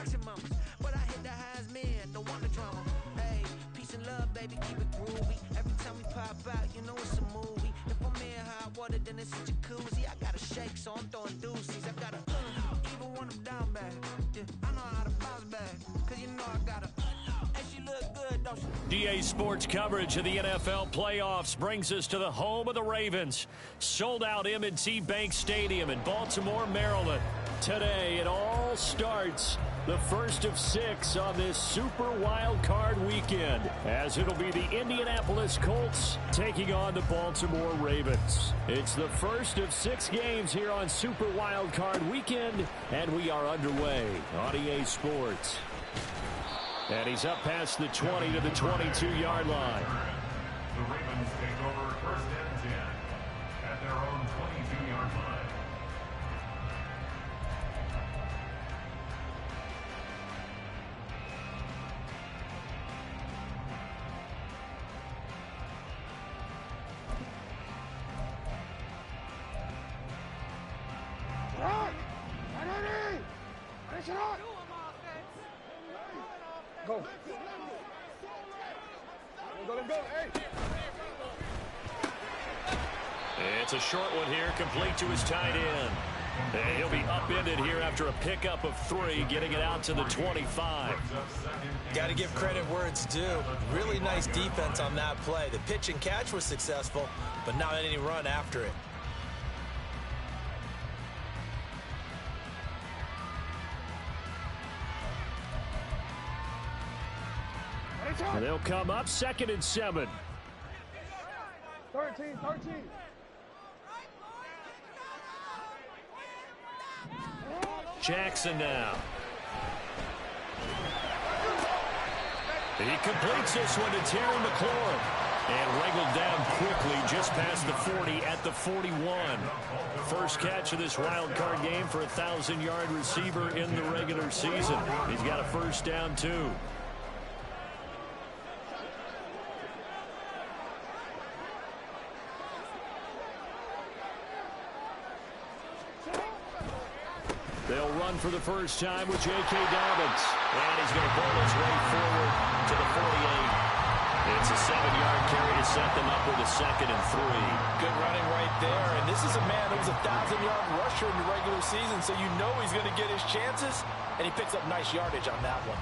maximums. But I hit the highs, man, don't want the drama. Hey, peace and love, baby, keep it groovy. Every time we pop out, you know it's a movie. If I'm in hot water, then it's a jacuzzi. I got a shake, so I'm throwing deuces. I got a even when I'm down bad. Yeah, I know how to bounce back, cause you know I got a and she look good, don't she? DA Sports coverage of the NFL playoffs brings us to the home of the Ravens. Sold out M&T Bank Stadium in Baltimore, Maryland. Today it all starts, the first of 6 on this Super Wild Card weekend, as it'll be the Indianapolis Colts taking on the Baltimore Ravens. It's the first of 6 games here on Super Wild Card weekend, and we are underway on EA Sports. And he's up past the 20 to the 22-yard line. The Ravens take over first and 10 at their own 22-yard line. Go. Go. Hey. It's a short one here, complete to his tight end. And he'll be upended here after a pickup of 3, getting it out to the 25. Got to give credit where it's due. Really nice defense on that play. The pitch and catch was successful, but not any run after it. And they'll come up 2nd and 7. 13. Jackson now. He completes this one to Terry McLaurin. And wrangled down quickly just past the 40 at the 41. First catch of this wild card game for a 1,000-yard receiver in the regular season. He's got a first down, too. They'll run for the first time with J.K. Dobbins. And he's going to pull his way forward to the 48. It's a 7-yard carry to set them up with a 2nd and 3. Good running right there. And this is a man that was a 1,000-yard rusher in the regular season, so you know he's going to get his chances. And he picks up nice yardage on that one.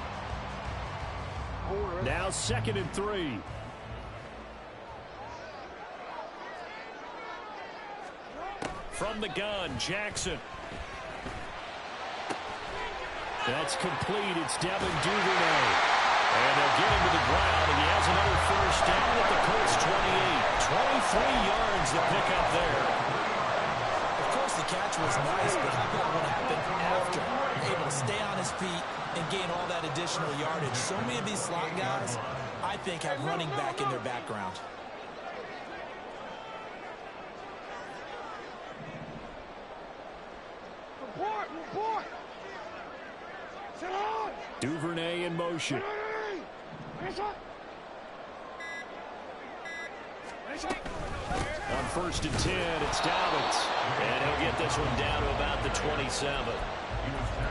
Now 2nd and 3. From the gun, Jackson. That's complete. It's Devin Duvernay. And they'll get him to the ground, and he has another first down at the Colts 28. 23 yards to pick up there. Of course, the catch was nice, but how about what happened after? Able to stay on his feet and gain all that additional yardage. So many of these slot guys, I think, have running back in their background. Report! Duvernay in motion. On 1st and 10, it's Dobbins. And he'll get this one down to about the 27.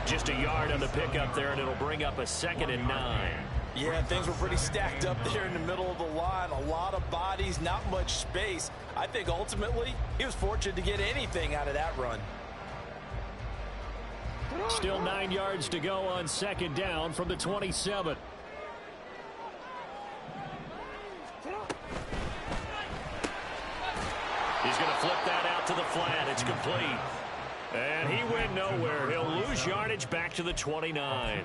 Just a yard on the pickup there, and it'll bring up a 2nd and 9. Yeah, things were pretty stacked up there in the middle of the line. A lot of bodies, not much space. I think ultimately he was fortunate to get anything out of that run. Still 9 yards to go on 2nd down from the 27. He's going to flip that out to the flat. It's complete. And he went nowhere. He'll lose yardage back to the 29.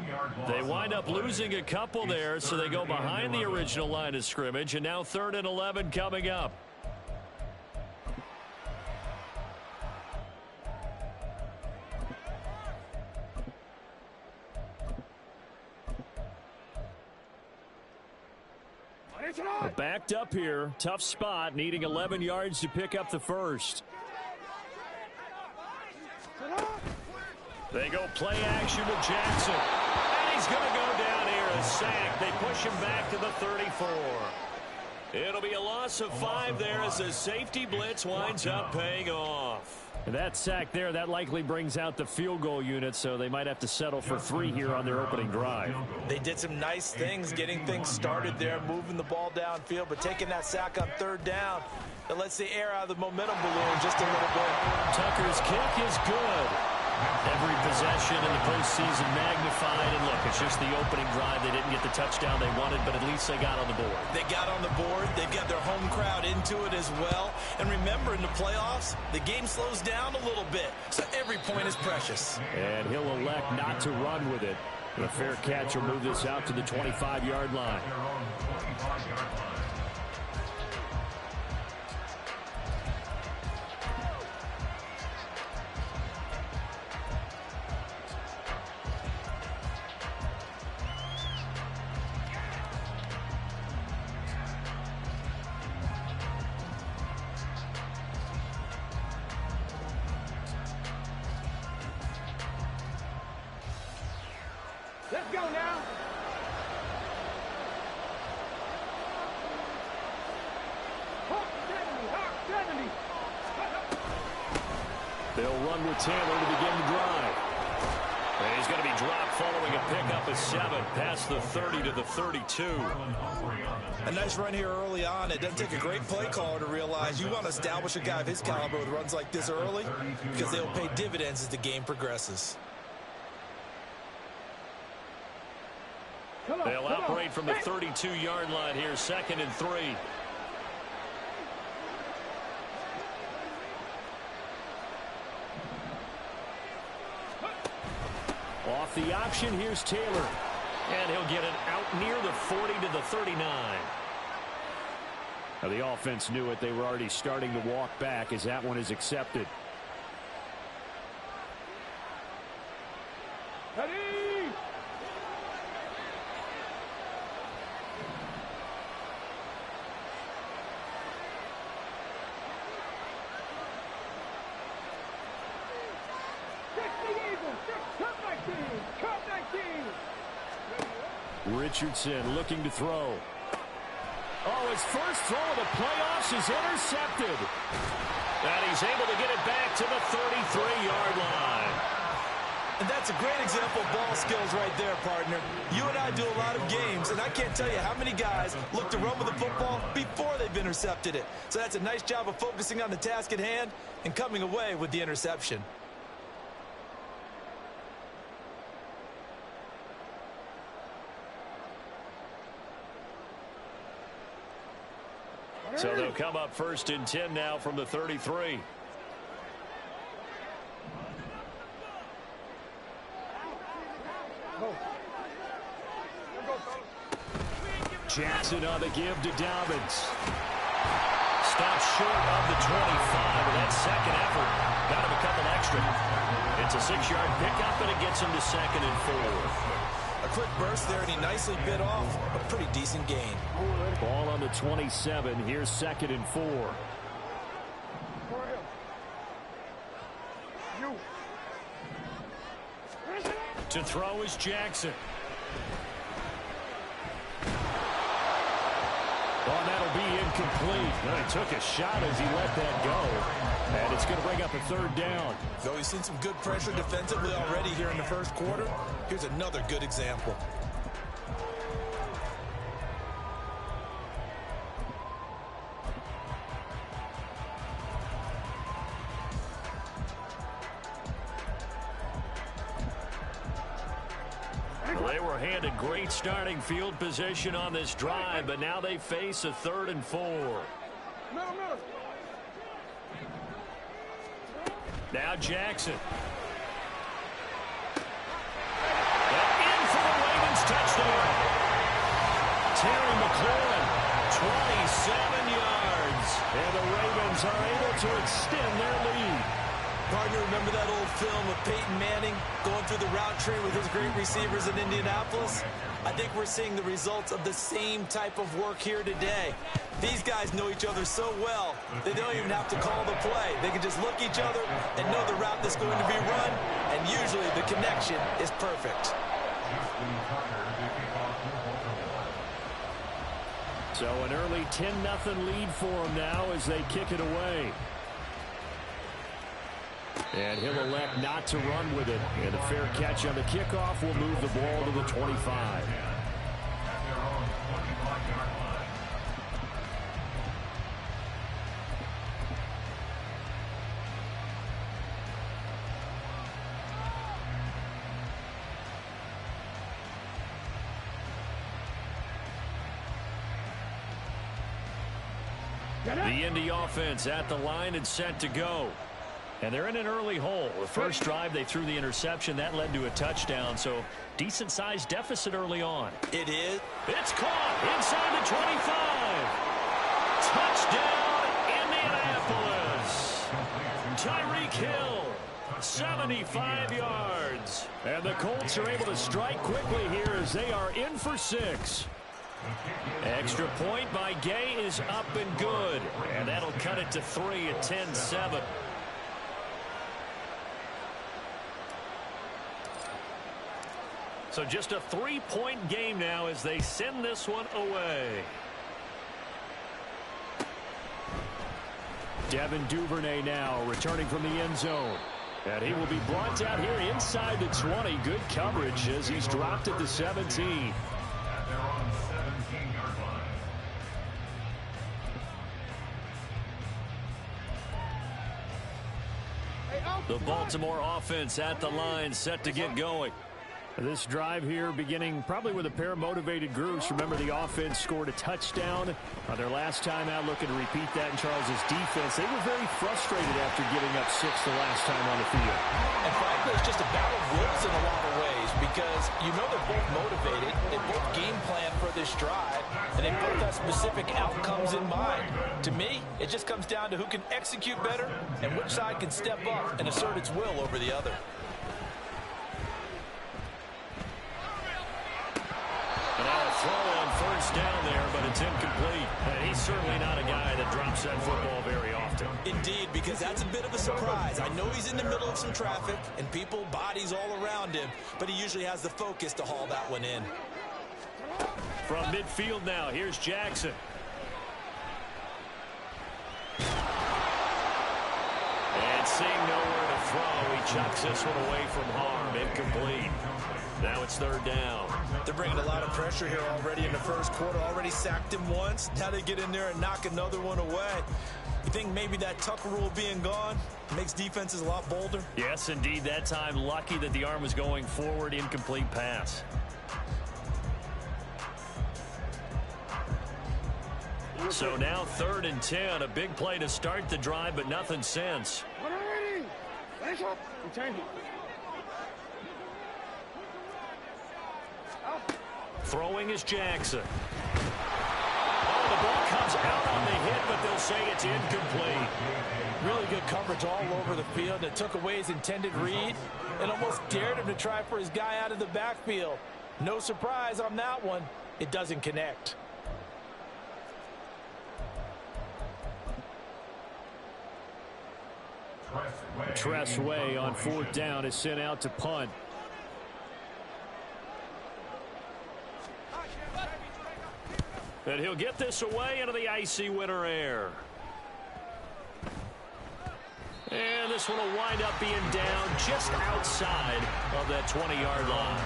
They wind up losing a couple there, so they go behind the original line of scrimmage. And now 3rd and 11 coming up. Backed up here. Tough spot. Needing 11 yards to pick up the first. They go play action with Jackson. And he's going to go down here. A sack. They push him back to the 34. It'll be a loss of 5 there as the safety blitz winds up paying off. And that sack there, that likely brings out the field goal unit, so they might have to settle for 3 here on their opening drive. They did some nice things, getting things started there, moving the ball downfield, but taking that sack on 3rd down, that lets the air out of the momentum balloon just a little bit. Tucker's kick is good. Every possession in the postseason magnified, and look, it's just the opening drive. They didn't get the touchdown they wanted, but at least they got on the board. They got on the board. They've got their home crowd into it as well. And remember, in the playoffs, the game slows down a little bit, so every point is precious. And he'll elect not to run with it. And a fair catch will move this out to the 25-yard line. Let's go now. Hawk 70. They'll run with Taylor to begin the drive. And he's going to be dropped following a pickup of 7 past the 30 to the 32. A nice run here early on. It doesn't take a great play caller to realize you want to establish a guy of his caliber with runs like this early because they'll pay dividends as the game progresses. They'll operate from the 32-yard line here, 2nd and 3. Off the option, here's Taylor. And he'll get it out near the 40 to the 39. Now the offense knew it. They were already starting to walk back as that one is accepted. Ready? Richardson looking to throw. Oh, his first throw of the playoffs is intercepted. And he's able to get it back to the 33-yard line. And that's a great example of ball skills right there, partner. You and I do a lot of games, and I can't tell you how many guys look to run with the football before they've intercepted it. So that's a nice job of focusing on the task at hand and coming away with the interception. So they'll come up 1st and 10 now from the 33. Jackson on the give to Dobbins. Stops short of the 25, and that second effort got him a couple extra. It's a 6-yard pickup, and it gets him to 2nd and 4. A quick burst there, and he nicely bit off a pretty decent gain. Ball on the 27. Here's 2nd and 4. To throw is Jackson. Oh, that'll be incomplete. No, he took a shot as he let that go. And it's going to bring up a 3rd down. Though he's seen some good pressure defensively already here in the first quarter, here's another good example. They were handed great starting field position on this drive, but now they face a 3rd and 4. Now Jackson. And in for the Ravens touchdown. Terry McLaurin, 27 yards. And the Ravens are able to extend their lead. Partner, remember that old film of Peyton Manning going through the route tree with his great receivers in Indianapolis? I think we're seeing the results of the same type of work here today. These guys know each other so well, they don't even have to call the play. They can just look each other and know the route that's going to be run, and usually the connection is perfect. So an early 10-0 lead for them now as they kick it away. And he'll elect not to run with it. And a fair catch on the kickoff will move the ball to the 25. The Indy offense at the line and set to go. And they're in an early hole. The first drive, they threw the interception. That led to a touchdown, so decent-sized deficit early on. It is. It's caught inside the 25. Touchdown, Indianapolis. Tyreek Hill, 75 yards. And the Colts are able to strike quickly here as they are in for 6. Extra point by Gay is up and good. And that'll cut it to 3 at 10-7. So just a 3-point game now as they send this one away. Devin Duvernay now returning from the end zone. And he will be brought down here inside the 20. Good coverage as he's dropped at the 17. The Baltimore offense at the line set to get going. This drive here beginning probably with a pair of motivated groups. Remember, the offense scored a touchdown on their last time out, looking to repeat that in Charles's defense. They were very frustrated after giving up 6 the last time on the field. And frankly, it's just a battle of wills in a lot of ways because you know they're both motivated. They both game plan for this drive, and they both have specific outcomes in mind. To me, it just comes down to who can execute better and which side can step up and assert its will over the other. Throw on first down there, but it's incomplete. He's certainly not a guy that drops that football very often. Indeed, because that's a bit of a surprise. I know he's in the middle of some traffic and people, bodies all around him, but he usually has the focus to haul that one in. From midfield now, here's Jackson. And seeing nowhere to throw, he chucks this one away from harm. Incomplete. Now it's third down. They're bringing a lot of pressure here already in the first quarter. Already sacked him once. Now they get in there and knock another one away. You think maybe that tuck rule being gone makes defenses a lot bolder? Yes, indeed. That time, lucky that the arm was going forward. Incomplete pass. So now 3rd and 10. A big play to start the drive, but nothing since. Throwing is Jackson. Oh, the ball comes out on the hit, but they'll say it's incomplete. Really good coverage all over the field. It took away his intended read and almost dared him to try for his guy out of the backfield. No surprise on that one. It doesn't connect. Tressway on 4th down is sent out to punt. And he'll get this away into the icy winter air. And this one will wind up being down just outside of that 20-yard line.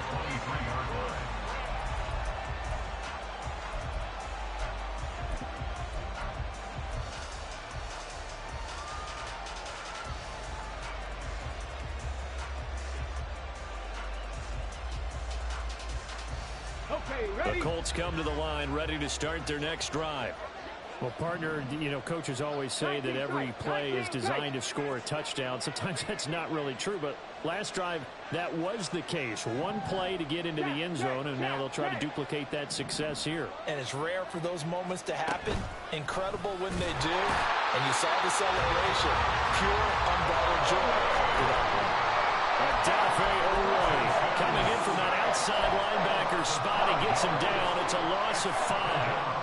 The Colts come to the line, ready to start their next drive. Well, partner, you know, coaches always say that every play is designed to score a touchdown. Sometimes that's not really true, but last drive, that was the case. One play to get into the end zone, and now they'll try to duplicate that success here. And it's rare for those moments to happen. Incredible when they do. And you saw the celebration. Pure, unbridled joy. Odafe Oweh coming in from that outside linebacker spot. He gets him down. It's a loss of 5.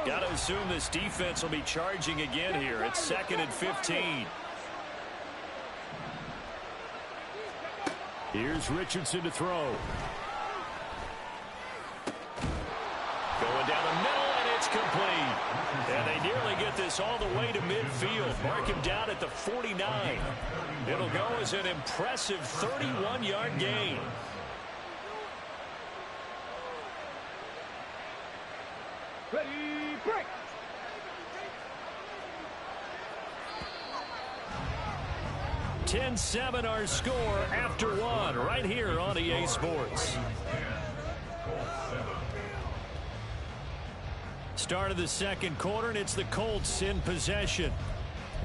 Got to assume this defense will be charging again here. It's 2nd and 15. Here's Richardson to throw. Going down the middle, and it's complete. And they nearly get this all the way to midfield. Mark him down at the 49. It'll go as an impressive 31-yard gain. Ready, break. (10-7) our score after one right here on EA Sports. Start of the second quarter, and it's the Colts in possession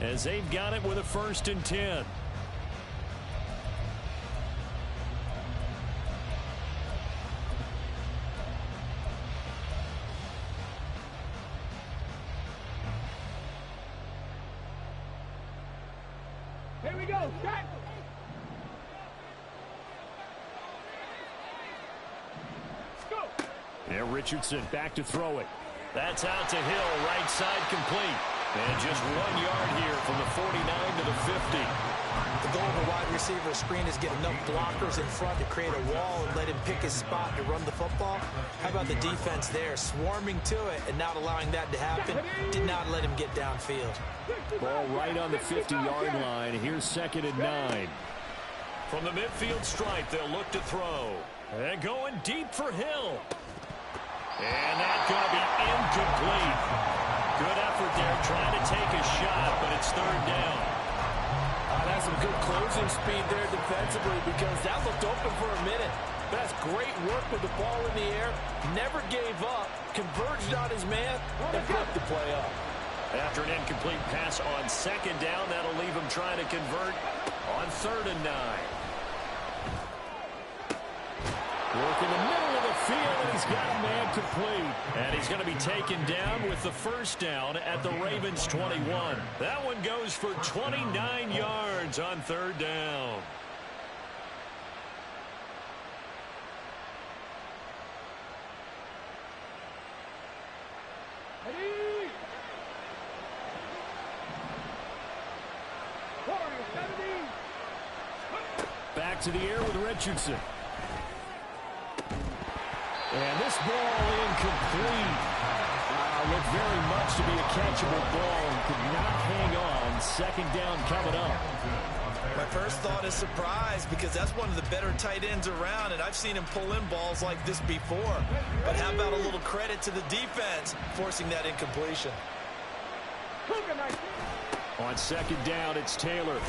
as they've got it with a 1st and 10. Here we go. Set. Let's go. And Richardson back to throw it. That's out to Hill, right side complete. And just 1 yard here from the 49 to the 50. The goal of a wide receiver screen is get enough blockers in front to create a wall and let him pick his spot to run the football. How about the defense there, swarming to it and not allowing that to happen? Did not let him get downfield. Ball right on the 50-yard line. Here's 2nd and 9. From the midfield stripe, they'll look to throw. And going deep for Hill. And that's going to be incomplete. Good effort there trying to take a shot, but it's 3rd down. That's some good closing speed there defensively because that looked open for a minute. That's great work with the ball in the air. Never gave up, converged on his man, and put the play up. After an incomplete pass on 2nd down, that'll leave him trying to convert on 3rd and 9. Work in the middle of the field, and he's got a man complete. And he's going to be taken down with the 1st down at the Ravens' 21. That one goes for 29 yards on 3rd down. Ready. 40, 70. Back to the air with Richardson. And this ball incomplete. Looked very much to be a catchable ball and could not hang on. 2nd down coming up. My first thought is surprise because that's one of the better tight ends around, and I've seen him pull in balls like this before. But how about a little credit to the defense forcing that incompletion? On 2nd down, it's Taylor.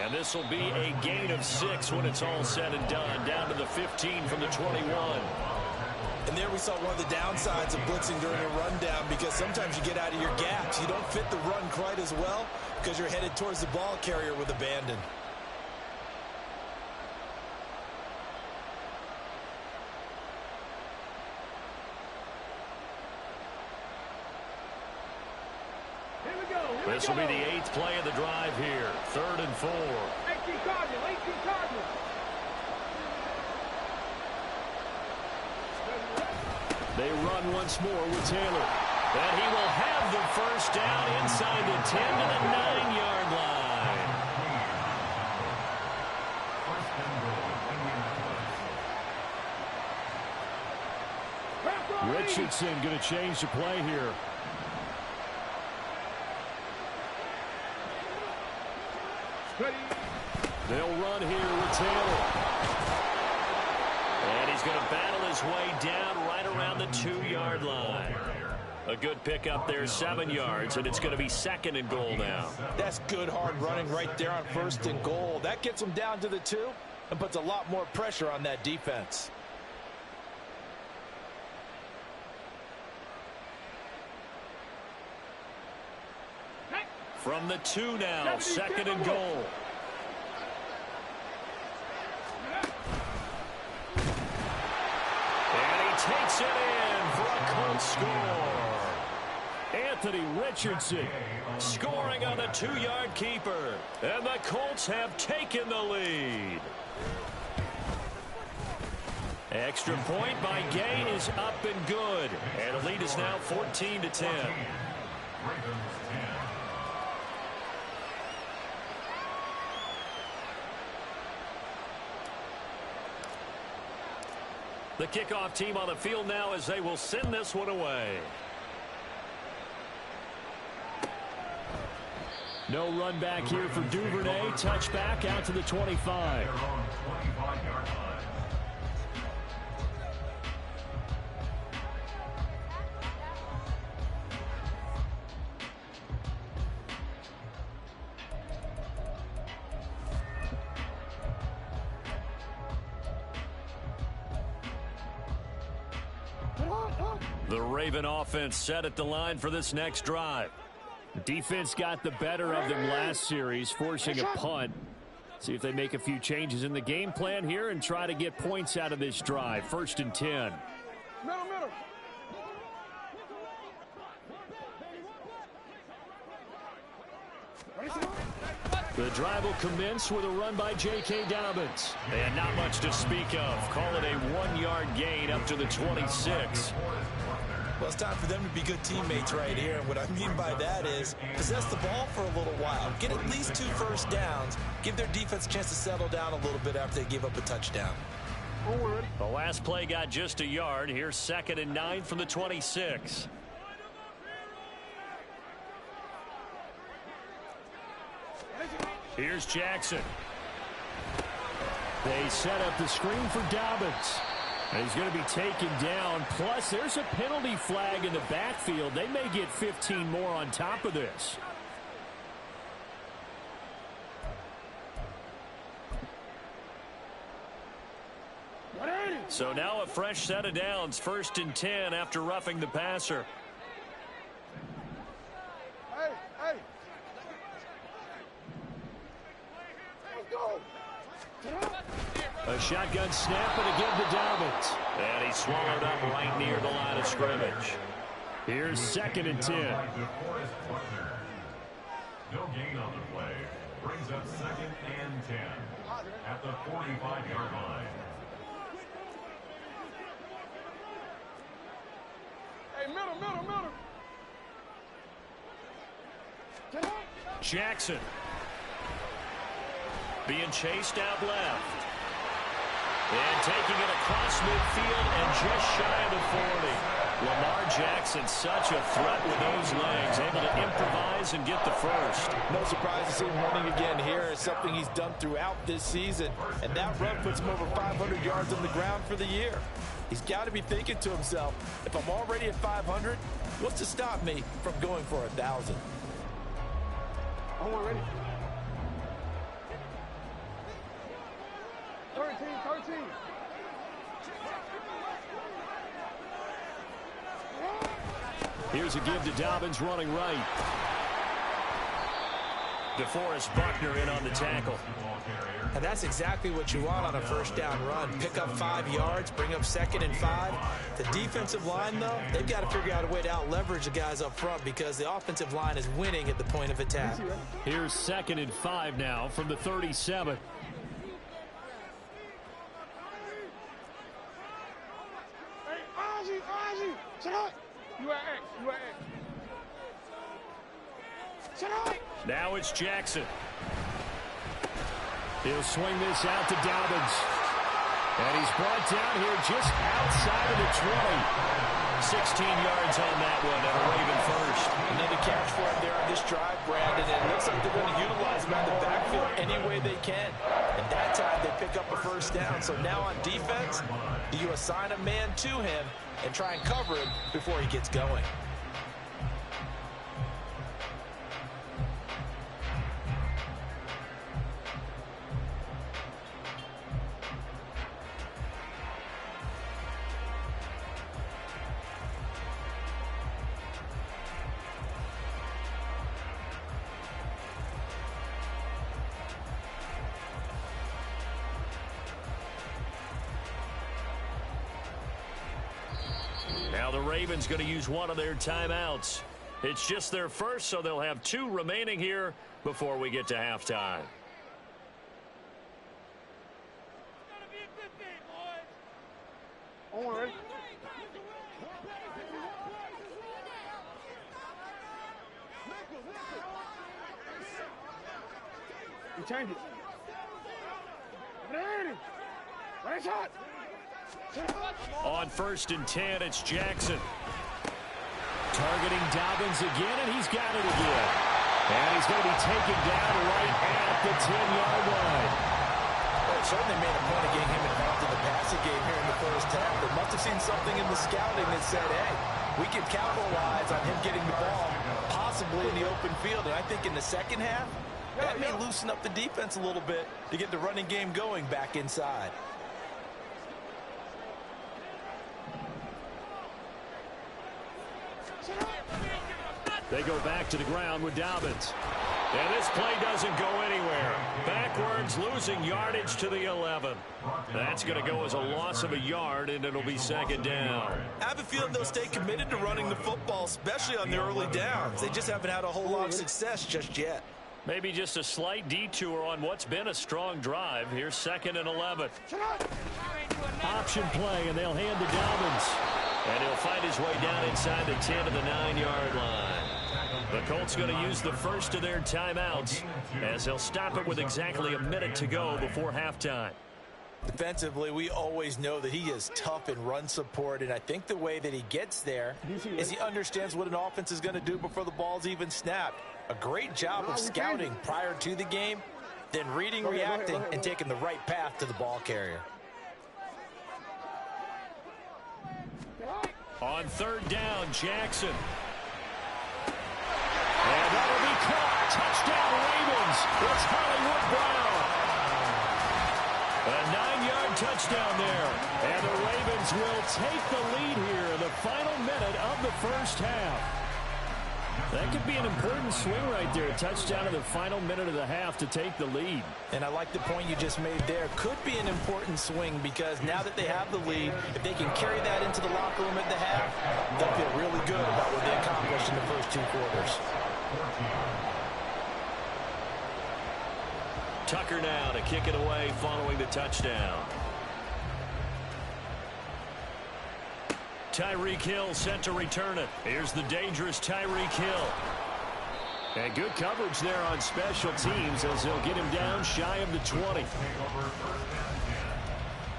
And this will be a gain of 6 when it's all said and done. Down to the 15 from the 21. And there we saw one of the downsides of blitzing during a rundown because sometimes you get out of your gaps. You don't fit the run quite as well because you're headed towards the ball carrier with abandon. This will be the 8th play of the drive here. 3rd and 4. 18 Cardinals, 18 Cardinals. They run once more with Taylor. And he will have the 1st down inside the 10 to the 9-yard line. Richardson going to change the play here. They'll run here with Taylor. And he's going to battle his way down right around the 2-yard line. A good pickup there, 7 yards, and it's going to be 2nd and goal now. That's good hard running right there on 1st and goal. That gets them down to the 2 and puts a lot more pressure on that defense. From the 2 now, 2nd and goal. And he takes it in for a Colts score. Anthony Richardson scoring on the 2-yard keeper. And the Colts have taken the lead. Extra point by Gay is up and good. And the lead is now 14-10. The kickoff team on the field now as they will send this one away. No run back here for Duvernay. Touchback out to the 25. The Raven offense set at the line for this next drive. Defense got the better of them last series, forcing a punt. See if they make a few changes in the game plan here and try to get points out of this drive. 1st and 10. Middle. The drive will commence with a run by J.K. Dobbins. And not much to speak of. Call it a 1-yard gain up to the 26. Well, it's time for them to be good teammates right here. And what I mean by that is possess the ball for a little while. Get at least 2 first downs. Give their defense a chance to settle down a little bit after they give up a touchdown. The last play got just a yard. Here's 2nd and 9 from the 26. Here's Jackson. They set up the screen for Dobbins. And he's going to be taken down. Plus, there's a penalty flag in the backfield. They may get 15 more on top of this. So now a fresh set of downs. 1st and 10 after roughing the passer. Hey. Let's go. A shotgun snap and again to Dobbins. And he swallowed up right near the line of scrimmage. Here's 2nd and 10. No gain on the play. Brings up 2nd and 10 at the 45-yard line. Hey, middle. Jackson. Being chased out left. And taking it across midfield and just shy of the 40. Lamar Jackson, such a threat with those legs, able to improvise and get the first. No surprise to see him running again here. It's something he's done throughout this season. And that run puts him over 500 yards on the ground for the year. He's got to be thinking to himself, if I'm already at 500, what's to stop me from going for 1,000? I'm ready. 13. Here's a give to Dobbins running right. DeForest Buckner in on the tackle. And that's exactly what you want on a first down run. Pick up 5 yards, bring up 2nd and 5. The defensive line, though, they've got to figure out a way to out-leverage the guys up front because the offensive line is winning at the point of attack. Here's 2nd and 5 now from the 37. Ozzy, shut up. You at X. Shut up. Now it's Jackson. He'll swing this out to Dobbins. And he's brought down here just outside of the 20. 16 yards on that one and a Raven first. Another catch for him there on this drive, Brandon. And it looks like they're going to utilize him out of the backfield any way they can. And that time they pick up a first down. So now on defense, do you assign a man to him and try and cover him before he gets going? Now the Ravens going to use one of their timeouts. It's just their first, so they'll have 2 remaining here before we get to halftime. On ready. You change it. Ready. Ready shot. On 1st and 10, it's Jackson. Targeting Dobbins again, and he's got it again. And he's going to be taken down right at the 10-yard line. Well, it certainly made a point of getting him involved in the passing game here in the first half. They must have seen something in the scouting that said, hey, we can capitalize on him getting the ball, possibly in the open field. And I think in the second half, that may loosen up the defense a little bit to get the running game going back inside. They go back to the ground with Dobbins. And this play doesn't go anywhere. Backwards, losing yardage to the 11. That's going to go as a loss of a yard, and it'll be second down. I have a feeling they'll stay committed to running the football, especially on the early downs. They just haven't had a whole lot of success just yet. Maybe just a slight detour on what's been a strong drive. Here's 2nd and 11. Option play, and they'll hand to Dobbins. And he'll find his way down inside the 10 to the 9-yard line. The Colts going to use the first of their timeouts as they'll stop it with exactly a minute to go before halftime. Defensively, we always know that he is tough in run support, and I think the way that he gets there is he understands what an offense is going to do before the ball's even snapped. A great job of scouting prior to the game, then reading, reacting, and taking the right path to the ball carrier. On 3rd down, Jackson. And that'll be caught. Touchdown, Ravens. It's Hollywood Brown. A 9-yard touchdown there. And the Ravens will take the lead here in the final minute of the first half. That could be an important swing right there. A touchdown in the final minute of the half to take the lead. And I like the point you just made there. Could be an important swing because now that they have the lead, if they can carry that into the locker room at the half, they'll feel really good about what they accomplished in the first 2 quarters. Tucker now to kick it away following the touchdown. Tyreek Hill set to return it. Here's the dangerous Tyreek Hill. And good coverage there on special teams as they'll get him down shy of the 20.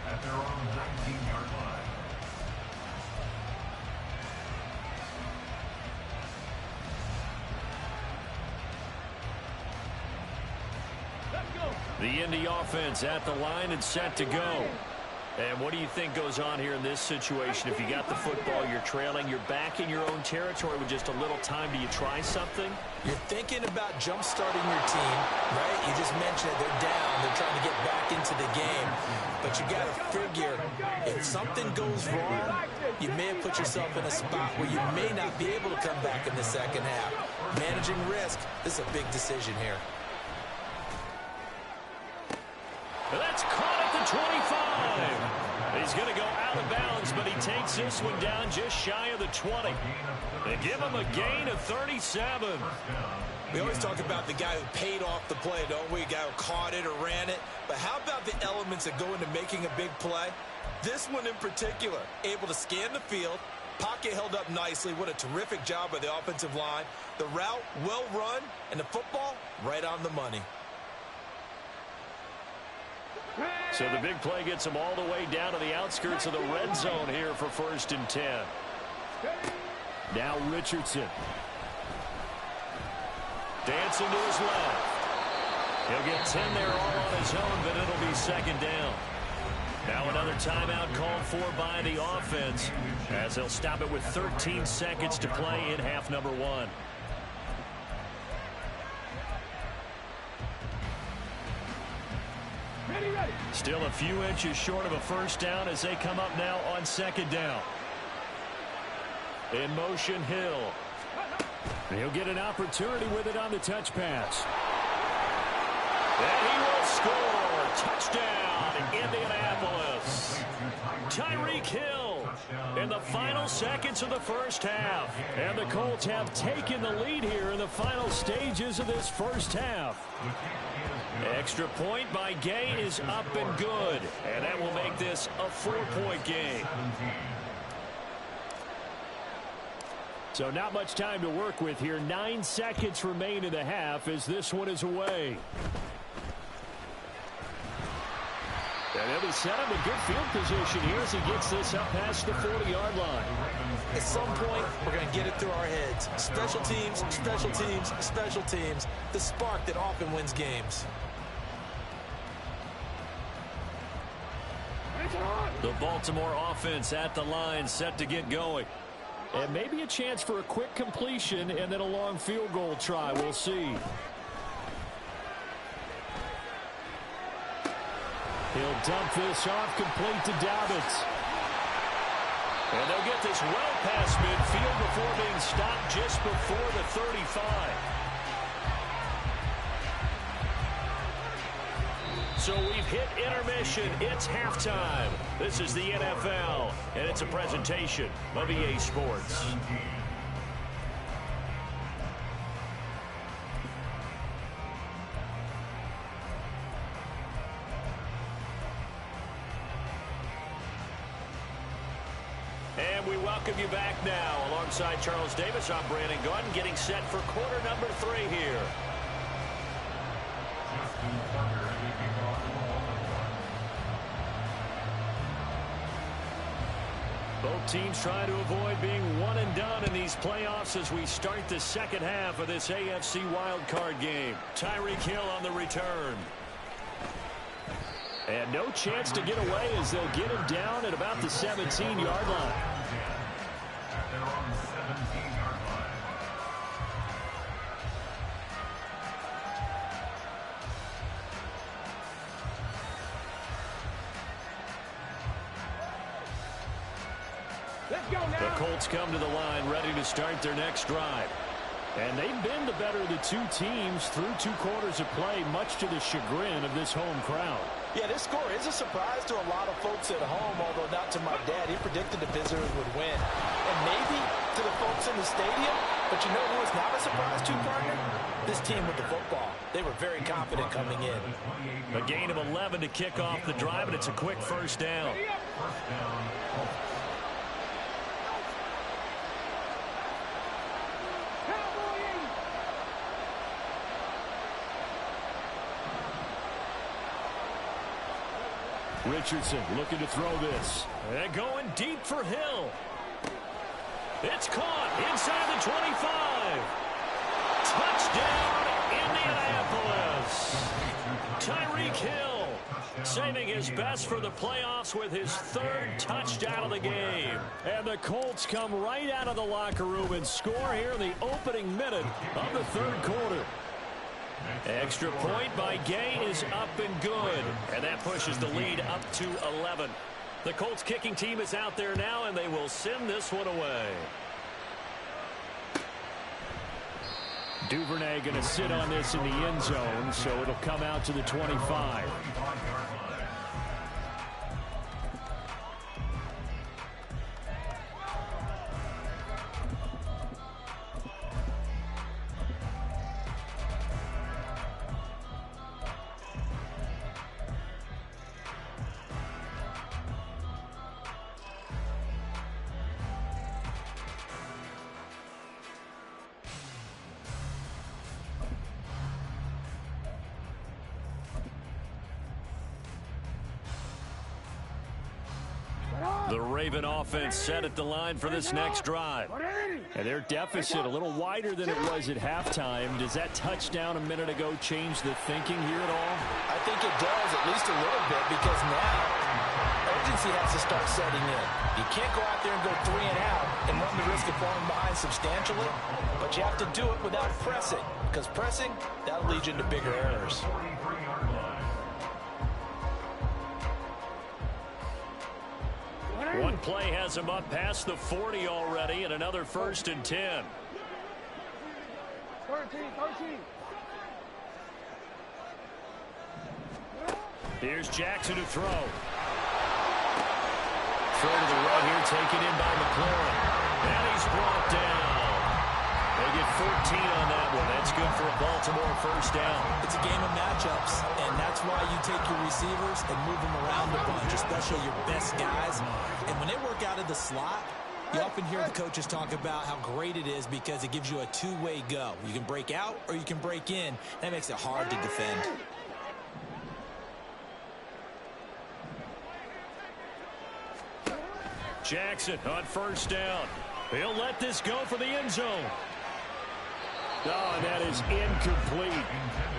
At their own 19-yard line. The Indy offense at the line and set to go. And what do you think goes on here in this situation? If you got the football, you're trailing, you're back in your own territory with just a little time. Do you try something? You're thinking about jump-starting your team, right? You just mentioned it. They're down. They're trying to get back into the game. But you got to figure, if something goes wrong, you may have put yourself in a spot where you may not be able to come back in the second half. Managing risk, this is a big decision here. That's caught at the 25. He's going to go out of bounds, but he takes this one down just shy of the 20. They give him a gain of 37. We always talk about the guy who paid off the play, don't we? The guy who caught it or ran it. But how about the elements that go into making a big play? This one in particular, able to scan the field, pocket held up nicely. What a terrific job by the offensive line. The route, well run, and the football, right on the money. So the big play gets him all the way down to the outskirts of the red zone here for 1st and 10. Now Richardson. Dancing to his left. He'll get 10 there all on his own, but it'll be second down. Now another timeout called for by the offense as they'll stop it with 13 seconds to play in half number 1. Still a few inches short of a first down as they come up now on second down. In motion, Hill. He'll get an opportunity with it on the touch pass. And he will score. Touchdown, Indianapolis. Tyreek Hill in the final seconds of the first half. And the Colts have taken the lead here in the final stages of this first half. Extra point by Gay is up and good. And that will make this a 4-point game. So not much time to work with here. 9 seconds remain in the half as this one is away. And they'll be set up in good field position here as he gets this up past the 40-yard line. At some point, we're going to get it through our heads. Special teams, special teams, special teams. The spark that often wins games. The Baltimore offense at the line, set to get going. And maybe a chance for a quick completion and then a long field goal try. We'll see. He'll dump this off complete to Dobbins. And they'll get this well past midfield before being stopped just before the 35. So we've hit intermission. It's halftime. This is the NFL, and it's a presentation of EA Sports. And we welcome you back now. Alongside Charles Davis, I'm Brandon Gaudin, getting set for quarter number 3 here. Both teams trying to avoid being one and done in these playoffs as we start the second half of this AFC wildcard game. Tyreek Hill on the return. And no chance to get away as they'll get him down at about the 17-yard line. They're on the 17-yard line. Let's go now. The Colts come to the line ready to start their next drive. And they've been the better of the two teams through 2 quarters of play, much to the chagrin of this home crowd. Yeah, this score is a surprise to a lot of folks at home, although not to my dad. He predicted the visitors would win. And maybe to the folks in the stadium, but you know who was not a surprise to, partner? This team with the football. They were very confident coming in. A gain of 11 to kick off the drive, and it's a quick first down. Richardson looking to throw this. And going deep for Hill. It's caught inside the 25. Touchdown, Indianapolis. Tyreek Hill saving his best for the playoffs with his 3rd touchdown of the game. And the Colts come right out of the locker room and score here in the opening minute of the 3rd quarter. Extra point by Gay is up and good. And that pushes the lead up to 11. The Colts kicking team is out there now, and they will send this one away. Duvernay going to sit on this in the end zone, so it'll come out to the 25. The Raven offense set at the line for this next drive. And their deficit a little wider than it was at halftime. Does that touchdown a minute ago change the thinking here at all? I think it does, at least a little bit, because now urgency has to start setting in. You can't go out there and go 3 and out and run the risk of falling behind substantially, but you have to do it without pressing, because pressing, that'll lead you into bigger errors. One play has him up past the 40 already, and another 1st and 10. 13. Here's Jackson to throw. Throw to the right here, taken in by McLaurin. And he's brought down. They get 14 on that one. That's good for a Baltimore 1st down. It's a game of matchups, and that's why you take your receivers and move them around a bunch, especially your best guys. And when they work out of the slot, you often hear the coaches talk about how great it is because it gives you a 2-way go. You can break out or you can break in. That makes it hard to defend. Jackson on first down. He'll let this go for the end zone. Oh, and that is incomplete.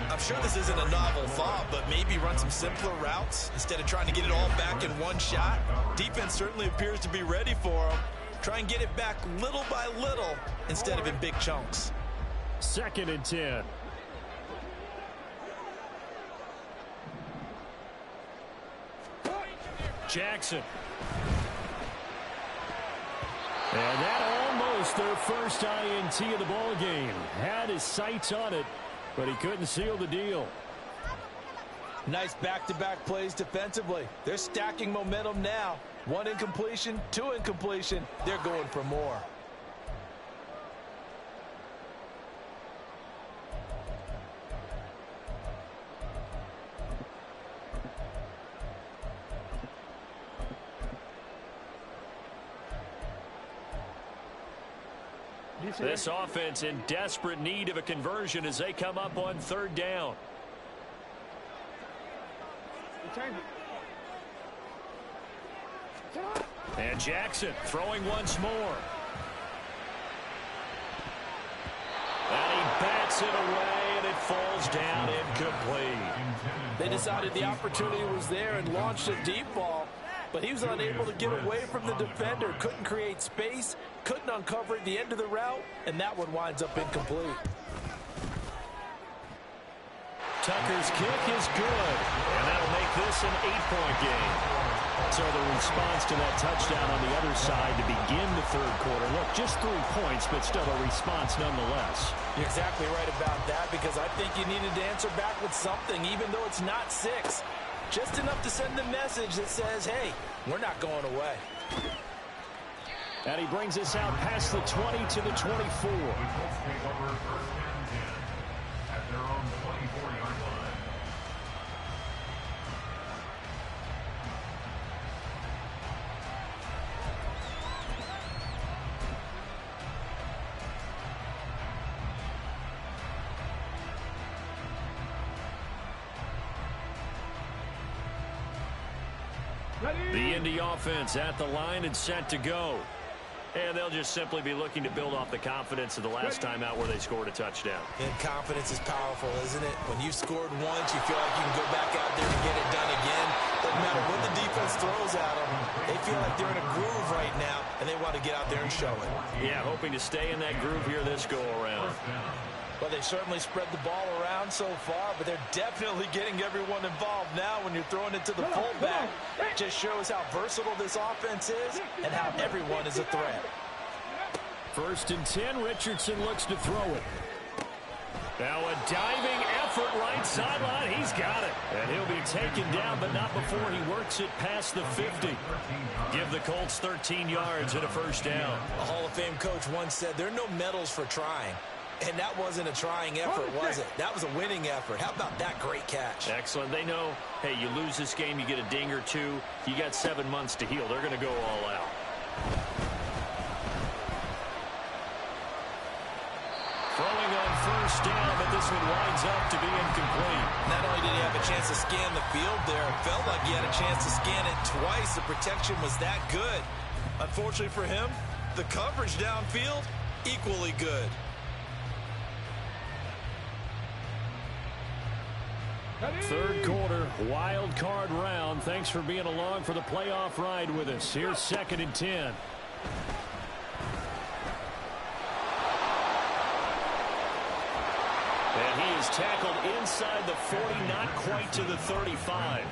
I'm sure this isn't a novel thought, but maybe run some simpler routes instead of trying to get it all back in one shot. Defense certainly appears to be ready for him. Try and get it back little by little instead of in big chunks. 2nd and 10. Jackson. And that almost their first INT of the ball game. Had his sights on it, but he couldn't seal the deal. Nice back-to-back plays defensively. They're stacking momentum now. 1 incompletion, 2 incompletion. They're going for more. This offense in desperate need of a conversion as they come up on 3rd down. And Jackson throwing once more. And he bats it away, and it falls down incomplete. They decided the opportunity was there and launched a deep ball, but he was unable to get away from the defender. Couldn't create space, couldn't uncover the end of the route, and that one winds up incomplete. Tucker's kick is good, and that'll make this an 8-point game. So the response to that touchdown on the other side to begin the 3rd quarter. Look, just 3 points, but still a response nonetheless. You're exactly right about that, because I think you needed to answer back with something, even though it's not 6. Just enough to send the message that says, hey, we're not going away. And he brings us out past the 20 to the 24. At their own 24-yard line. The Indy offense at the line and set to go. And they'll just simply be looking to build off the confidence of the last time out where they scored a touchdown. And confidence is powerful, isn't it? When you've scored once, you feel like you can go back out there and get it done again. Doesn't matter what the defense throws at them. They feel like they're in a groove right now, and they want to get out there and show it. Yeah, hoping to stay in that groove here this go-around. Well, they certainly spread the ball around so far, but they're definitely getting everyone involved now when you're throwing it to the fullback. It just shows how versatile this offense is and how everyone is a threat. 1st and 10, Richardson looks to throw it. Now a diving effort right sideline. He's got it. And he'll be taken down, but not before he works it past the 50. Give the Colts 13 yards and a 1st down. A Hall of Fame coach once said there are no medals for trying. And that wasn't a trying effort, was it? That was a winning effort. How about that great catch? Excellent. They know, hey, you lose this game, you get a ding or 2. You got 7 months to heal. They're going to go all out. Throwing on 1st down, but this one winds up to be incomplete. Not only did he have a chance to scan the field there, it felt like he had a chance to scan it twice. The protection was that good. Unfortunately for him, the coverage downfield, equally good. Third quarter, wild card round. Thanks for being along for the playoff ride with us. Here's 2nd and 10. And he is tackled inside the 40, not quite to the 35.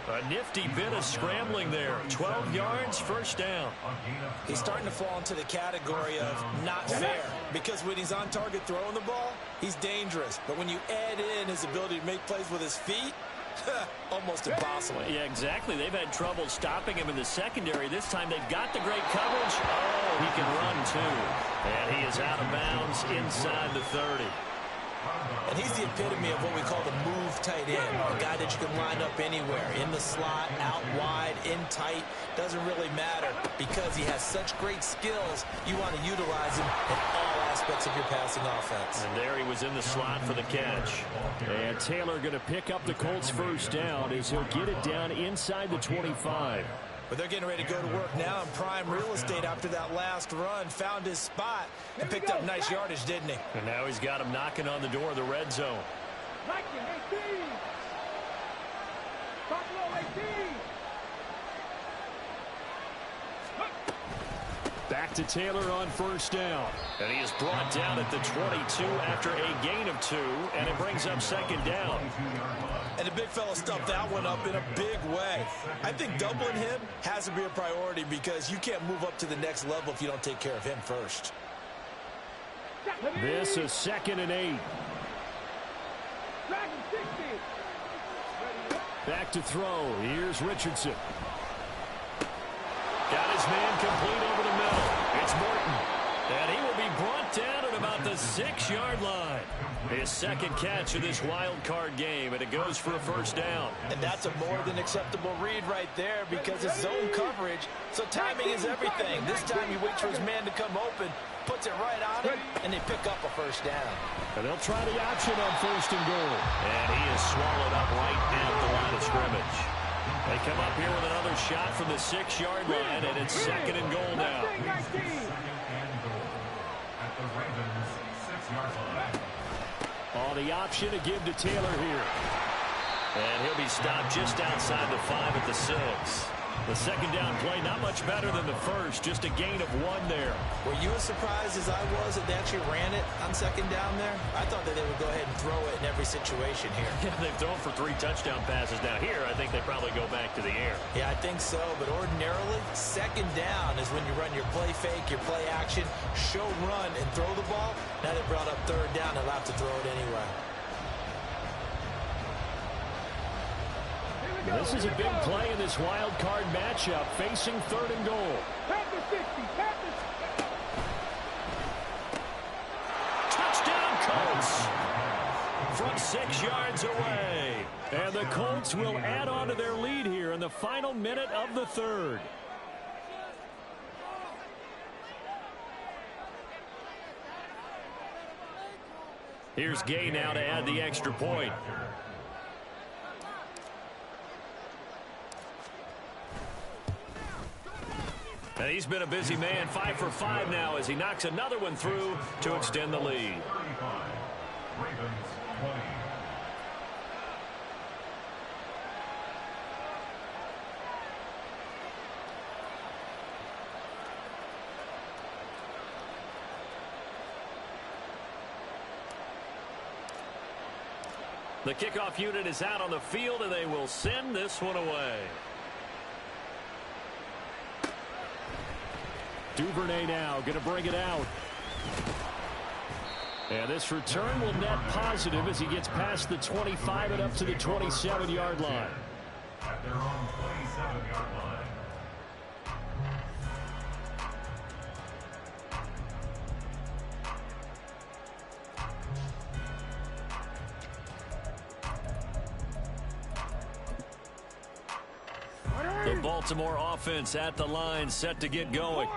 A nifty bit of scrambling there. 12 yards, 1st down. He's starting to fall into the category of not fair, because when he's on target throwing the ball, he's dangerous. But when you add in his ability to make plays with his feet, almost impossible. Yeah, exactly. They've had trouble stopping him in the secondary. This time they've got the great coverage. Oh, he can run too. And he is out of bounds inside the 30. And he's the epitome of what we call the move tight end, a guy that you can line up anywhere, in the slot, out wide, in tight, doesn't really matter, because he has such great skills, you want to utilize him in all aspects of your passing offense. And there he was in the slot for the catch. And Taylor going to pick up the Colts 1st down as he'll get it down inside the 25. But they're getting ready to go to work now in prime real estate after that last run. Found his spot and picked up nice yardage, didn't he? And now he's got him knocking on the door of the red zone. Back to Taylor on first down. And he is brought down at the 22 after a gain of 2, and it brings up second down. And the big fella stuffed that one up in a big way. I think doubling him has to be a priority because you can't move up to the next level if you don't take care of him first. This is 2nd and 8. Back to throw. Here's Richardson. Got his man complete over the middle. It's Morton. And he will be brought down at about the 6-yard line. His second catch of this wild card game, and it goes for a first down. And that's a more than acceptable read right there because it's zone coverage, so timing is everything. This time he waits for his man to come open, puts it right on him, and they pick up a first down. And they'll try the option on 1st and goal. And he is swallowed up right at the line of scrimmage. They come up here with another shot from the 6-yard line, and it's 2nd and goal now. On the option to give to Taylor here. And he'll be stopped just outside the 5 at the 6. The second down play, not much better than the first, just a gain of 1 there. Were you as surprised as I was that they actually ran it on second down there? I thought that they would go ahead and throw it in every situation here. Yeah, they've thrown for 3 touchdown passes. Now here, I think they probably go back to the air. Yeah, I think so, but ordinarily, second down is when you run your play fake, your play action, show run, and throw the ball. Now they brought up 3rd down, they'll have to throw it anyway. This is a big play in this wild card matchup, facing 3rd and goal. Touchdown, Colts! From 6 yards away. And the Colts will add on to their lead here in the final minute of the 3rd. Here's Gay now to add the extra point. And he's been a busy man, 5 for 5 now as he knocks another one through to extend the lead. The kickoff unit is out on the field, and they will send this one away. Duvernay now going to bring it out. And this return will net positive as he gets past the 25 and up to the 27-yard line. At their own 27-yard line. The Baltimore offense at the line, set to get going.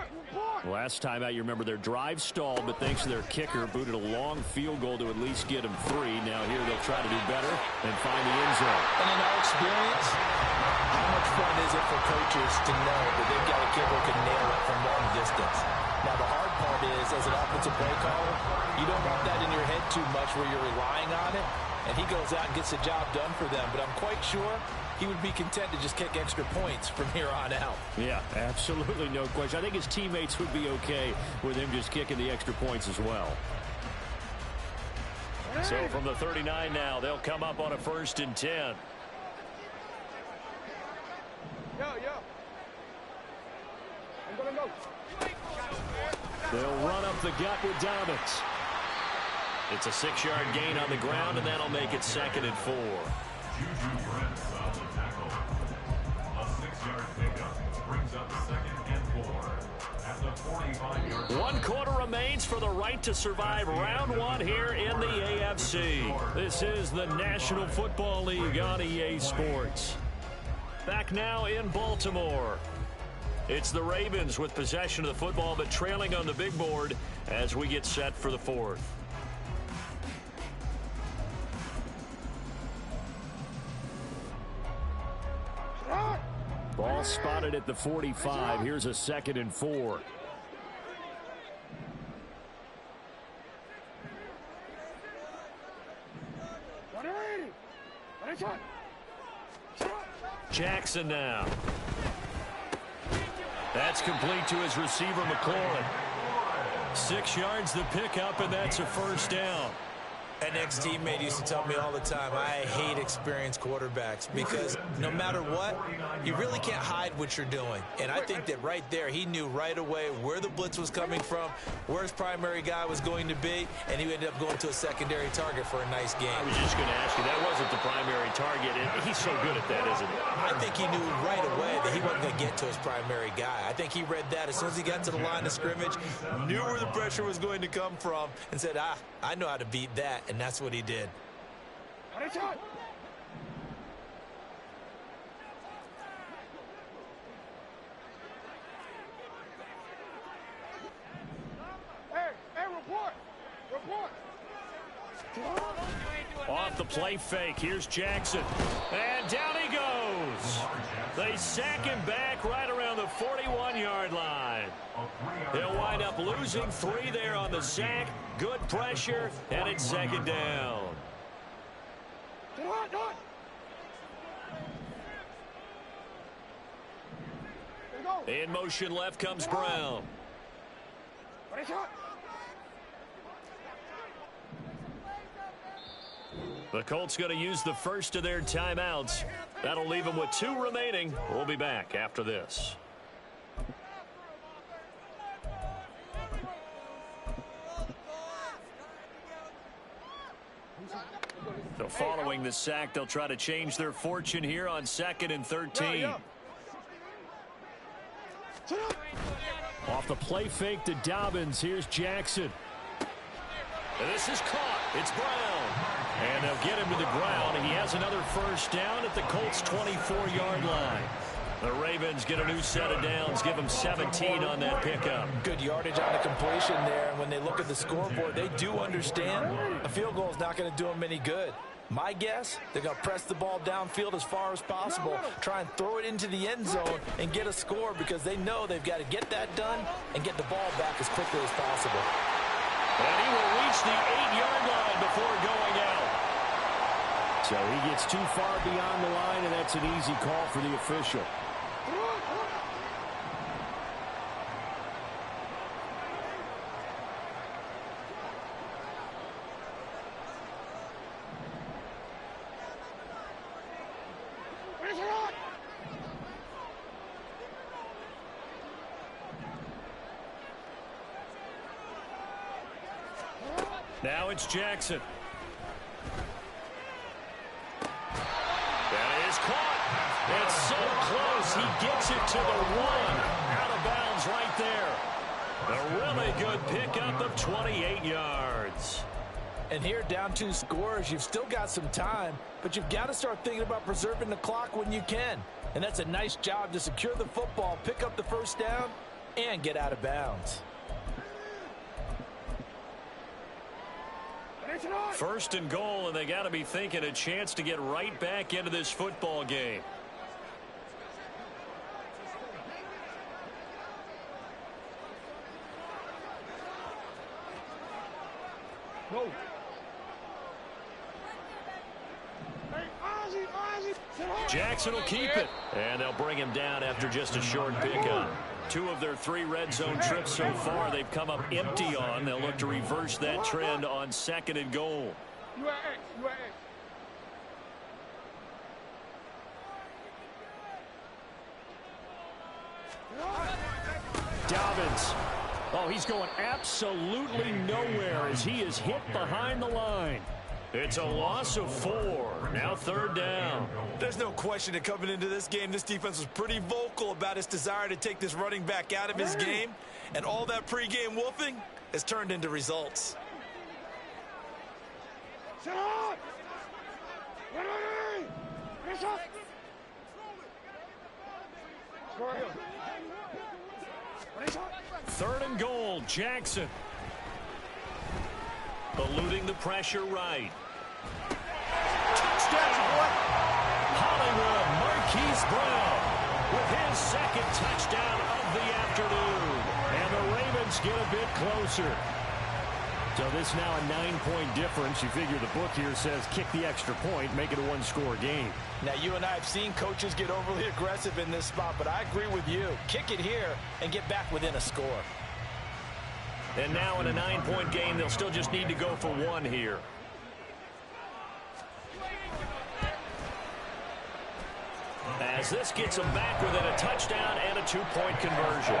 Last time out, you remember their drive stalled, but thanks to their kicker, booted a long field goal to at least get them 3. Now here they'll try to do better and find the end zone. And in our experience, how much fun is it for coaches to know that they've got a kicker who can nail it from long distance? Now the hard part is, as an offensive play caller, you don't want that in your head too much where you're relying on it, and he goes out and gets the job done for them. But I'm quite sure he would be content to just kick extra points from here on out. Yeah, absolutely no question. I think his teammates would be okay with him just kicking the extra points as well. So from the 39 now, they'll come up on a 1st and 10. I'm gonna go. They'll run up the gut with Dobbins. It's a 6-yard gain on the ground, and that'll make it 2nd and 4. Juju Brents on the tackle. A 6-yard pickup brings up 2nd and 4 at the 45-yard line. 1 quarter remains for the right to survive round 1 here in the AFC. This is the National Football League on EA Sports. Back now in Baltimore. It's the Ravens with possession of the football, but trailing on the big board as we get set for the 4th. Ball spotted at the 45. Here's a 2nd and 4. Jackson now. That's complete to his receiver, McLaurin. 6 yards the pickup, and that's a first down. An ex-teammate used to tell me all the time, I hate experienced quarterbacks because no matter what, you really can't hide what you're doing. And I think that right there, he knew right away where the blitz was coming from, where his primary guy was going to be, and he ended up going to a secondary target for a nice game. I was just going to ask you, that wasn't the primary target, and he's so good at that, isn't he? I think he knew right away that he wasn't going to get to his primary guy. I think he read that as soon as he got to the line of scrimmage, knew where the pressure was going to come from, and said, I know how to beat that. And that's what he did. Report. Off the play fake. Here's Jackson. And down he goes. They sack him back right around the 41-yard line. They'll wind up losing 3 there on the sack. Good pressure, and it's 2nd down. In motion left comes Brown. The Colts going to use the first of their timeouts. That'll leave them with 2 remaining. We'll be back after this. So following the sack, they'll try to change their fortune here on 2nd and 13. Off the play fake to Dobbins. Here's Jackson. And this is caught. It's Brown. And they'll get him to the ground. He has another first down at the Colts' 24-yard line. The Ravens get a new set of downs, give them 17 on that pickup. Good yardage on the completion there. And when they look at the scoreboard, they do understand a field goal is not going to do them any good. My guess, they're going to press the ball downfield as far as possible, try and throw it into the end zone and get a score because they know they've got to get that done and get the ball back as quickly as possible. And he will reach the 8-yard line before going out. So he gets too far beyond the line, and that's an easy call for the official. Now it's Jackson. That is caught. It's so close. He gets it to the 1. Out of bounds right there. A really good pickup of 28 yards. And here, down 2 scores, you've still got some time, but you've got to start thinking about preserving the clock when you can. And that's a nice job to secure the football, pick up the first down, and get out of bounds. 1st and goal, and they got to be thinking a chance to get right back into this football game. No. Jackson will keep it, and they'll bring him down after just a short pickup. 2 of their 3 red zone trips so far they've come up empty on. They'll look to reverse that trend on 2nd and goal. You are X. You are X. Dobbins. Oh, he's going absolutely nowhere as he is hit behind the line. It's a loss of 4. Now 3rd down. There's no question that coming into this game, this defense was pretty vocal about its desire to take this running back out of his game. And all that pregame wolfing has turned into results. Third and goal, Jackson. Eluding the pressure right. Touchdown! Hollywood Marquise Brown with his second touchdown of the afternoon. And the Ravens get a bit closer. So this now a 9-point difference. You figure the book here says kick the extra point, make it a one-score game. Now, you and I have seen coaches get overly aggressive in this spot, but I agree with you. Kick it here and get back within a score. And now in a 9-point game, they'll still just need to go for one here. As this gets them back within a touchdown and a 2-point conversion.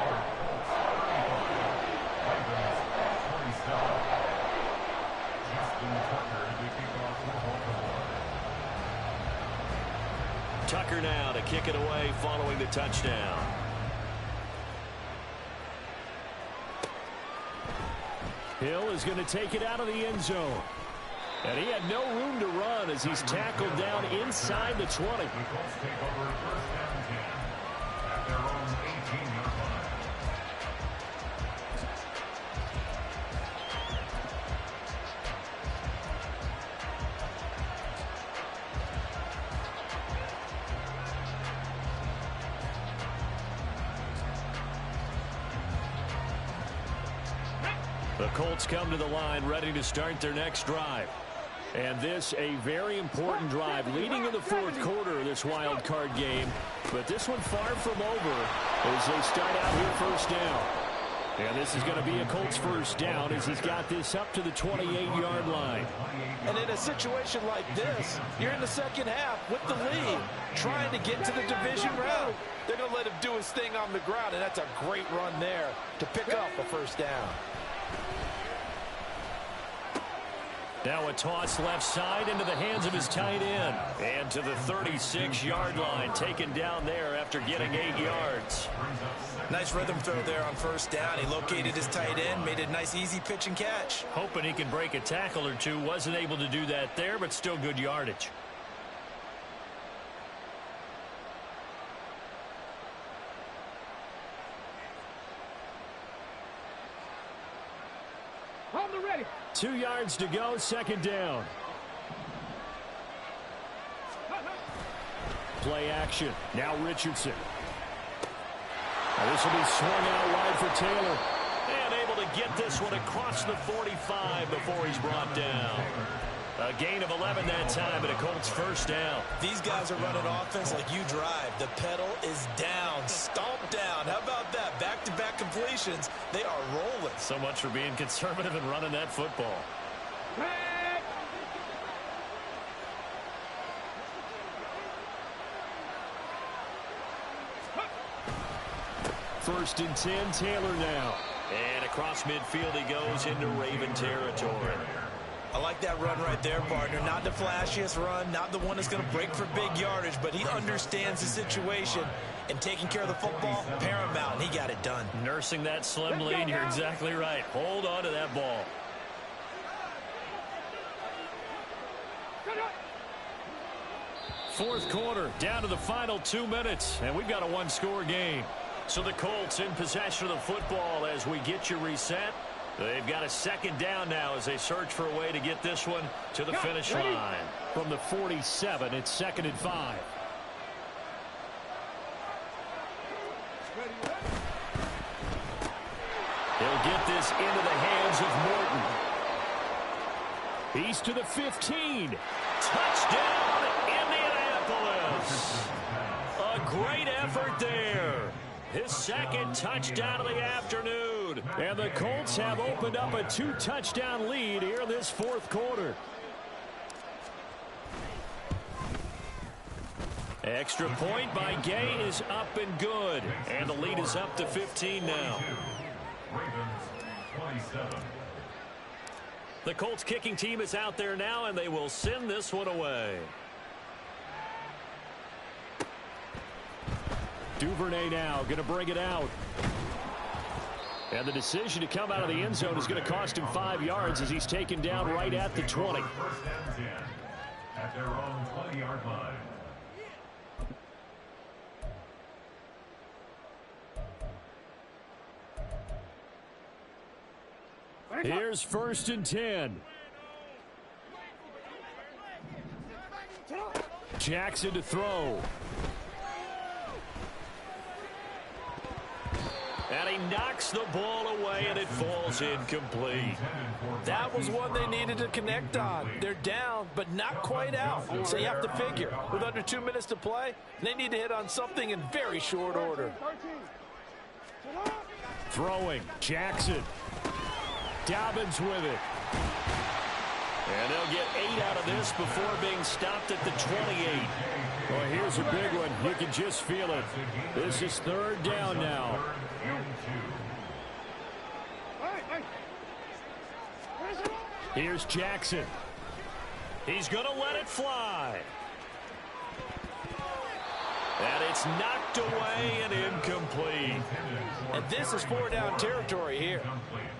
Tucker now to kick it away following the touchdown. Hill is going to take it out of the end zone. And he had no room to run as he's tackled down inside the 20. The Colts take over first down and 10 at their own 18-yard line. The Colts come to the line ready to start their next drive. And this a very important drive leading in the fourth quarter of this wild card game. But this one far from over as they start out here first down. And this is going to be a Colts first down as he's got this up to the 28-yard line. And in a situation like this, you're in the second half with the lead, trying to get to the division round. They're going to let him do his thing on the ground, and that's a great run there to pick up a first down. Now a toss left side into the hands of his tight end. And to the 36-yard line, taken down there after getting 8 yards. Nice rhythm throw there on first down. He located his tight end, made a nice easy pitch and catch. Hoping he can break a tackle or two. Wasn't able to do that there, but still good yardage. Hold the ready. 2 yards to go, second down. Play action. Now Richardson. Now this will be swung out wide for Taylor. And able to get this one across the 45 before he's brought down. A gain of 11 that time, and a Colts first down. These guys are running offense like you drive. The pedal is down, stomped down. How about that? Back-to-back completions. They are rolling. So much for being conservative and running that football. First and 10, Taylor now. And across midfield he goes into Raven territory. I like that run right there, partner. Not the flashiest run, not the one that's going to break for big yardage, but he understands the situation, and taking care of the football, paramount, and he got it done. Nursing that slim lead, you're exactly right. Hold on to that ball. Fourth quarter, down to the final 2 minutes, and we've got a one-score game. So the Colts in possession of the football as we get you reset. They've got a second down now as they search for a way to get this one to the finish line. From the 47, it's second and 5. He'll get this into the hands of Morton. He's to the 15. Touchdown, Indianapolis. A great effort there. His second touchdown of the afternoon. And the Colts have opened up a 2-touchdown lead here in this fourth quarter. Extra point by Gay is up and good. And the lead is up to 15 now. The Colts kicking team is out there now, and they will send this one away. Duvernay now going to bring it out. And the decision to come out of the end zone is going to cost him 5 yards as he's taken down right at the 20. First down 10 at their own 20-yard line. Here's first and 10. Jackson to throw. And he knocks the ball away, and it falls incomplete. That was one they needed to connect on. They're down, but not quite out. So you have to figure, with under 2 minutes to play, they need to hit on something in very short order. Throwing, Jackson. Dobbins with it. And they'll get 8 out of this before being stopped at the 28. Well, here's a big one. You can just feel it. This is 3rd down now. Here's Jackson. He's going to let it fly. And it's knocked away and incomplete. And this is 4-down territory here.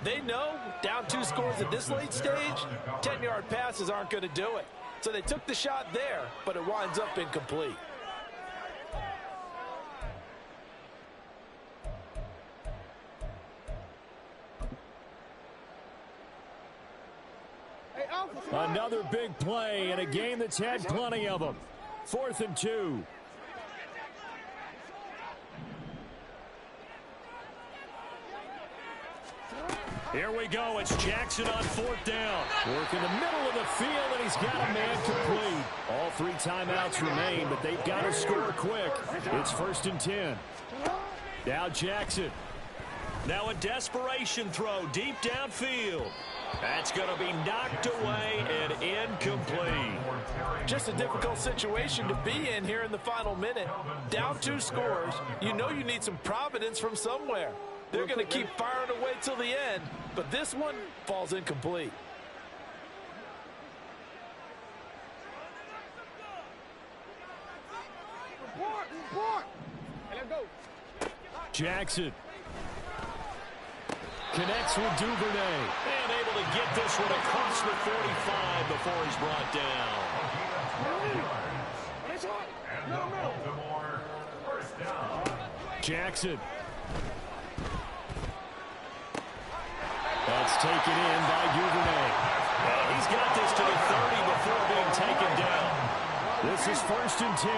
They know down 2 scores at this late stage, 10-yard passes aren't going to do it. So they took the shot there, but it winds up incomplete. Another big play in a game that's had plenty of them. 4th and 2. Here we go. It's Jackson on 4th down. Work in the middle of the field, and he's got a man complete. All 3 timeouts remain, but they've got to score quick. It's 1st and 10. Now Jackson. Now a desperation throw deep downfield. That's going to be knocked away and incomplete. Just a difficult situation to be in here in the final minute. Down 2 scores. You know you need some providence from somewhere. They're going to keep firing away till the end, but this one falls incomplete. Jackson connects with Duvernay. And able to get this one across the 45 before he's brought down. Jackson. That's taken in by Duvernay. And he's got this to the 30 before being taken down. This is 1st and 10.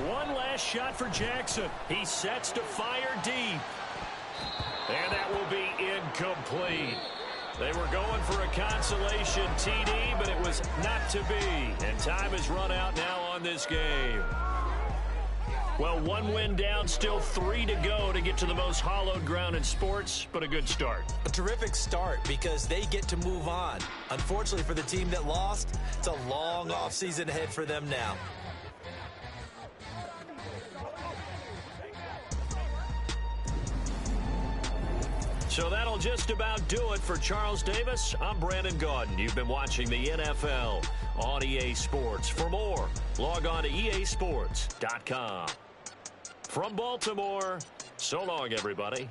One last shot for Jackson. He sets to fire deep. And that will be incomplete. They were going for a consolation TD, but it was not to be. And time has run out now on this game. Well, 1 win down, still 3 to go to get to the most hallowed ground in sports, but a good start. A terrific start because they get to move on. Unfortunately for the team that lost, it's a long offseason ahead for them now. So that'll just about do it for Charles Davis. I'm Brandon Gaudin. You've been watching the NFL on EA Sports. For more, log on to easports.com. From Baltimore, so long, everybody.